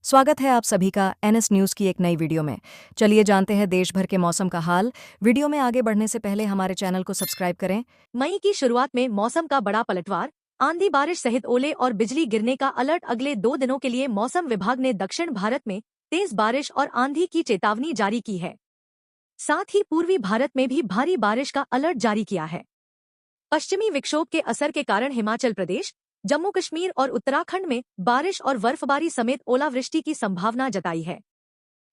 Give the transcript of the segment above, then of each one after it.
स्वागत है आप सभी का एनएस न्यूज़ की एक नई वीडियो में। चलिए जानते हैं देश भर के मौसम का हाल। वीडियो में आगे बढ़ने से पहले हमारे चैनल को सब्सक्राइब करें। मई की शुरुआत में मौसम का बड़ा पलटवार, आंधी बारिश सहित ओले और बिजली गिरने का अलर्ट। अगले 2 दिनों के लिए मौसम विभाग ने दक्षिण भारत में तेज बारिश और आंधी की चेतावनी जारी की है। साथ ही पूर्वी भारत में भी भारी बारिश का अलर्ट जारी किया है। पश्चिमी विक्षोभ के असर के कारण हिमाचल प्रदेश, जम्मू कश्मीर और उत्तराखंड में बारिश और बर्फबारी समेत ओलावृष्टि की संभावना जताई है।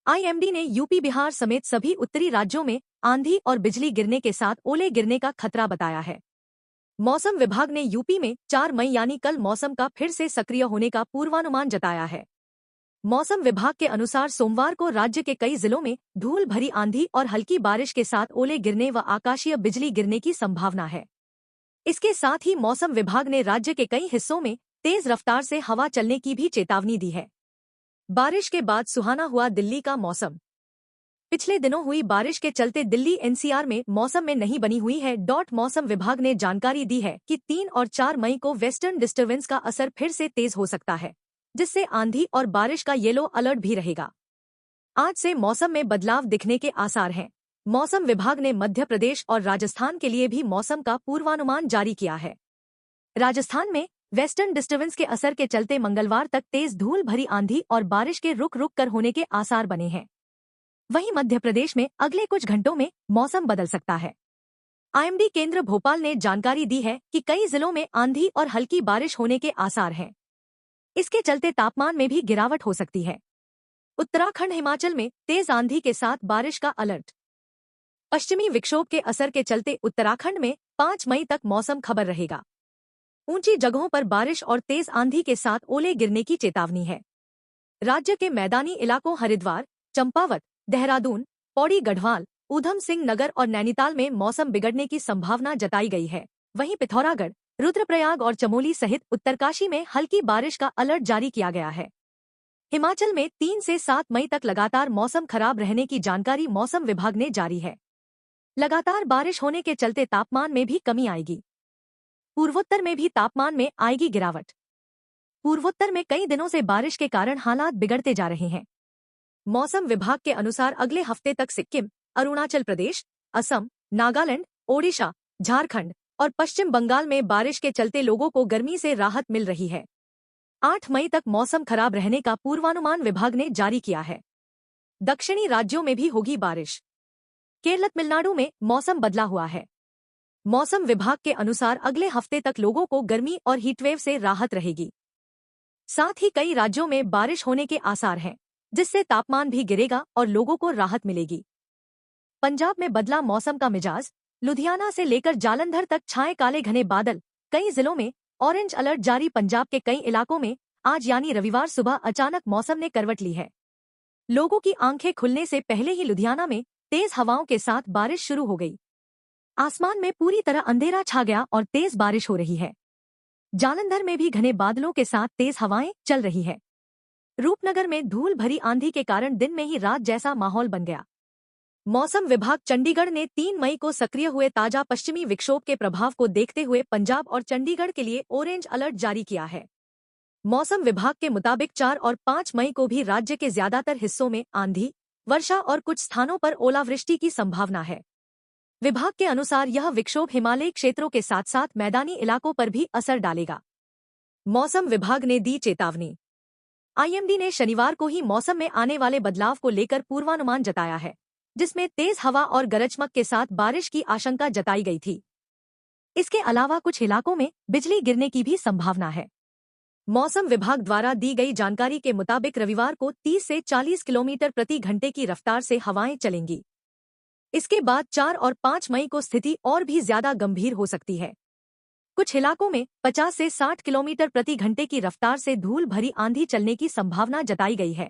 आईएमडी ने यूपी, बिहार समेत सभी उत्तरी राज्यों में आंधी और बिजली गिरने के साथ ओले गिरने का खतरा बताया है। मौसम विभाग ने यूपी में 4 मई यानी कल मौसम का फिर से सक्रिय होने का पूर्वानुमान जताया है। मौसम विभाग के अनुसार सोमवार को राज्य के कई जिलों में धूल भरी आंधी और हल्की बारिश के साथ ओले गिरने व आकाशीय बिजली गिरने की संभावना है। इसके साथ ही मौसम विभाग ने राज्य के कई हिस्सों में तेज रफ्तार से हवा चलने की भी चेतावनी दी है। बारिश के बाद सुहाना हुआ दिल्ली का मौसम। पिछले दिनों हुई बारिश के चलते दिल्ली एनसीआर में मौसम में नहीं बनी हुई है। मौसम विभाग ने जानकारी दी है कि 3 और 4 मई को वेस्टर्न डिस्टर्बेंस का असर फिर से तेज हो सकता है, जिससे आंधी और बारिश का येलो अलर्ट भी रहेगा। आज से मौसम में बदलाव दिखने के आसार हैं। मौसम विभाग ने मध्य प्रदेश और राजस्थान के लिए भी मौसम का पूर्वानुमान जारी किया है। राजस्थान में वेस्टर्न डिस्टर्बेंस के असर के चलते मंगलवार तक तेज धूल भरी आंधी और बारिश के रुक रुक कर होने के आसार बने हैं। वहीं मध्य प्रदेश में अगले कुछ घंटों में मौसम बदल सकता है। आईएमडी केंद्र भोपाल ने जानकारी दी है कि कई जिलों में आंधी और हल्की बारिश होने के आसार हैं। इसके चलते तापमान में भी गिरावट हो सकती है। उत्तराखंड, हिमाचल में तेज आंधी के साथ बारिश का अलर्ट। पश्चिमी विक्षोभ के असर के चलते उत्तराखंड में 5 मई तक मौसम खबर रहेगा। ऊंची जगहों पर बारिश और तेज आंधी के साथ ओले गिरने की चेतावनी है। राज्य के मैदानी इलाकों हरिद्वार, चंपावत, देहरादून, पौड़ी, गढ़वाल, ऊधम सिंह नगर और नैनीताल में मौसम बिगड़ने की संभावना जताई गई है। वहीं पिथौरागढ़, रुद्रप्रयाग और चमोली सहित उत्तरकाशी में हल्की बारिश का अलर्ट जारी किया गया है। हिमाचल में 3 से 7 मई तक लगातार मौसम खराब रहने की जानकारी मौसम विभाग ने जारी है। लगातार बारिश होने के चलते तापमान में भी कमी आएगी। पूर्वोत्तर में भी तापमान में आएगी गिरावट। पूर्वोत्तर में कई दिनों से बारिश के कारण हालात बिगड़ते जा रहे हैं। मौसम विभाग के अनुसार अगले हफ्ते तक सिक्किम, अरुणाचल प्रदेश, असम, नागालैंड, ओडिशा, झारखंड और पश्चिम बंगाल में बारिश के चलते लोगों को गर्मी से राहत मिल रही है। 8 मई तक मौसम खराब रहने का पूर्वानुमान विभाग ने जारी किया है। दक्षिणी राज्यों में भी होगी बारिश। केरल, तमिलनाडु में मौसम बदला हुआ है। मौसम विभाग के अनुसार अगले हफ्ते तक लोगों को गर्मी और हीटवेव से राहत रहेगी। साथ ही कई राज्यों में बारिश होने के आसार हैं, जिससे तापमान भी गिरेगा और लोगों को राहत मिलेगी। पंजाब में बदला मौसम का मिजाज। लुधियाना से लेकर जालंधर तक छाए काले घने बादल। कई जिलों में ऑरेंज अलर्ट जारी। पंजाब के कई इलाकों में आज यानी रविवार सुबह अचानक मौसम ने करवट ली है। लोगों की आंखें खुलने से पहले ही लुधियाना में तेज हवाओं के साथ बारिश शुरू हो गई। आसमान में पूरी तरह अंधेरा छा गया और तेज बारिश हो रही है। जालंधर में भी घने बादलों के साथ तेज हवाएं चल रही है। रूपनगर में धूल भरी आंधी के कारण दिन में ही रात जैसा माहौल बन गया। मौसम विभाग चंडीगढ़ ने 3 मई को सक्रिय हुए ताजा पश्चिमी विक्षोभ के प्रभाव को देखते हुए पंजाब और चंडीगढ़ के लिए ऑरेंज अलर्ट जारी किया है। मौसम विभाग के मुताबिक 4 और 5 मई को भी राज्य के ज्यादातर हिस्सों में आंधी, वर्षा और कुछ स्थानों पर ओलावृष्टि की संभावना है। विभाग के अनुसार यह विक्षोभ हिमालयी क्षेत्रों के साथ साथ मैदानी इलाकों पर भी असर डालेगा। मौसम विभाग ने दी चेतावनी। आईएमडी ने शनिवार को ही मौसम में आने वाले बदलाव को लेकर पूर्वानुमान जताया है, जिसमें तेज हवा और गरज चमक के साथ बारिश की आशंका जताई गई थी। इसके अलावा कुछ इलाकों में बिजली गिरने की भी संभावना है। मौसम विभाग द्वारा दी गई जानकारी के मुताबिक रविवार को 30 से 40 किलोमीटर प्रति घंटे की रफ्तार से हवाएं चलेंगी। इसके बाद 4 और 5 मई को स्थिति और भी ज्यादा गंभीर हो सकती है। कुछ इलाकों में 50 से 60 किलोमीटर प्रति घंटे की रफ्तार से धूल भरी आंधी चलने की संभावना जताई गई है।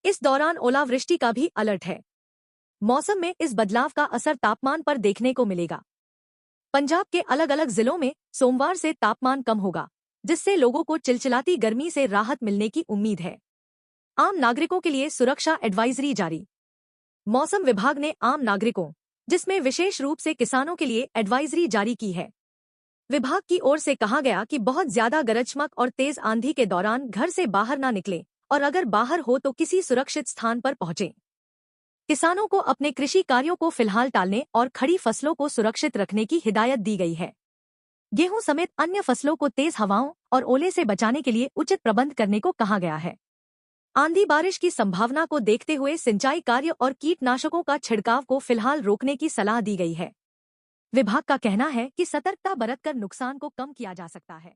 इस दौरान ओलावृष्टि का भी अलर्ट है। मौसम में इस बदलाव का असर तापमान पर देखने को मिलेगा। पंजाब के अलग अलग जिलों में सोमवार से तापमान कम होगा, जिससे लोगों को चिलचिलाती गर्मी से राहत मिलने की उम्मीद है। आम नागरिकों के लिए सुरक्षा एडवाइजरी जारी। मौसम विभाग ने आम नागरिकों, जिसमें विशेष रूप से किसानों के लिए एडवाइजरी जारी की है। विभाग की ओर से कहा गया कि बहुत ज्यादा गरज चमक और तेज आंधी के दौरान घर से बाहर न निकलें और अगर बाहर हो तो किसी सुरक्षित स्थान पर पहुंचें। किसानों को अपने कृषि कार्यों को फिलहाल टालने और खड़ी फसलों को सुरक्षित रखने की हिदायत दी गई है। गेहूं समेत अन्य फसलों को तेज हवाओं और ओले से बचाने के लिए उचित प्रबंध करने को कहा गया है। आंधी बारिश की संभावना को देखते हुए सिंचाई कार्य और कीटनाशकों का छिड़काव को फिलहाल रोकने की सलाह दी गई है। विभाग का कहना है कि सतर्कता बरतकर नुकसान को कम किया जा सकता है।